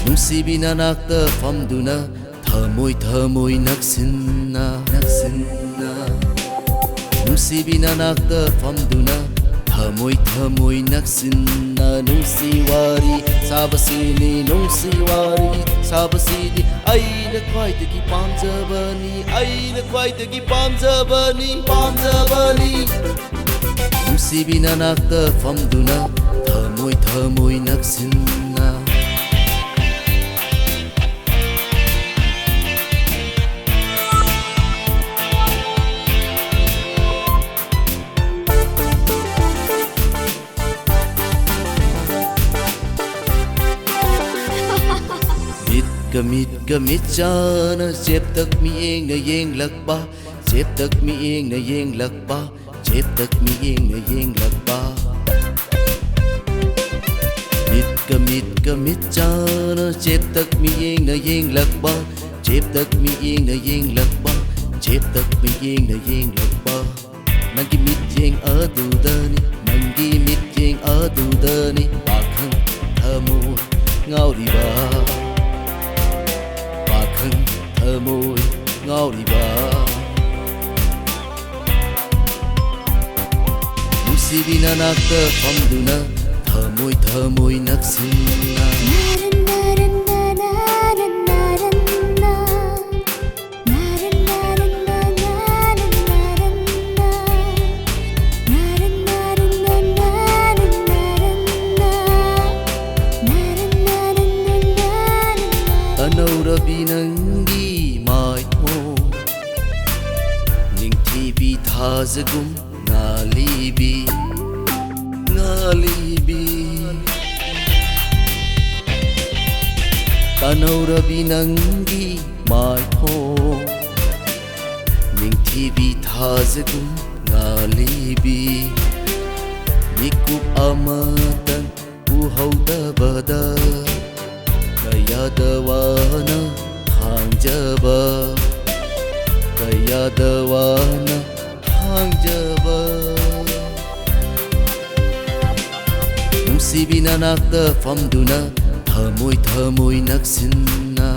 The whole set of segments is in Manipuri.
ꯅꯨꯡꯁꯤꯕꯤ ꯅꯅꯥꯛꯇ ꯐꯝꯗꯨꯅ ꯊꯃꯣꯏ ꯊꯃꯣꯏ ꯅꯛꯁꯤꯟꯅ ꯅꯨꯡꯁꯤꯕꯤ ꯅꯅꯥꯛꯇ ꯐꯝꯗꯨꯅ ꯊꯃꯣꯏ ꯊꯃꯣꯏ ꯅꯛꯁꯤꯟꯅ ꯅꯨꯡꯁꯤ ꯋꯥꯔꯤ ꯁꯥꯕꯁꯤꯅꯤ ꯅꯨꯡꯁꯤ ꯋꯥꯔꯤ ꯁꯥꯕꯁꯤꯅꯤ ꯑꯩꯅ ꯈ꯭ꯋꯥꯏꯗꯒꯤ ꯄꯥꯝꯖꯕꯅꯤ ꯑꯩꯅ ꯈ꯭ꯋꯥꯏꯗꯒꯤ ꯄꯥꯝꯖꯕꯅꯤ ꯅꯨꯡꯁꯤꯕꯤ ꯅꯅꯥꯛꯇ ꯐꯝꯗꯨꯅ ꯊꯃꯣꯏ ꯊꯃꯣꯏ ꯅꯛꯁꯤꯟꯅ Mitga mitjana cheptak miengna yenglakba cheptak miengna yenglakba cheptak miengna yenglakba mitga mitjana cheptak miengna yenglakba cheptak miengna yenglakba cheptak miengna yenglakba nangi mityeng adudani nangi mityeng adudani pakhang thamu ngauriba thmoi ngauriba Nusibi nanakta famduna thmoi thmoi naksinna Tanaurabi nangi mai ho Ningtibi thazagum ngalibi Tanaurabi nangi mai ho Ningtibi thazagum ngalibi Mikup amatan uhaudabada Kayadawana hangjaba Kayadawana hangjaba Nusibi nanakta famduna thmoi thmoi naksinna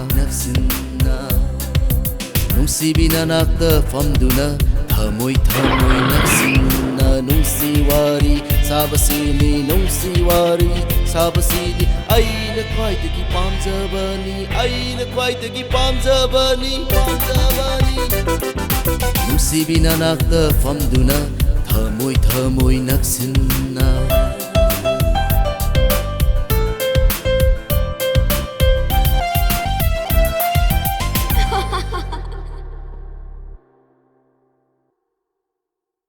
Nusibi nanakta famduna thmoi thmoi naksinna Nungsi wari sabasini nungsi wari sabasini aina khwaidagi pamjabani aina khwaidagi pamjabani Nusibi nanakta famduna thmoi thmoi naksinna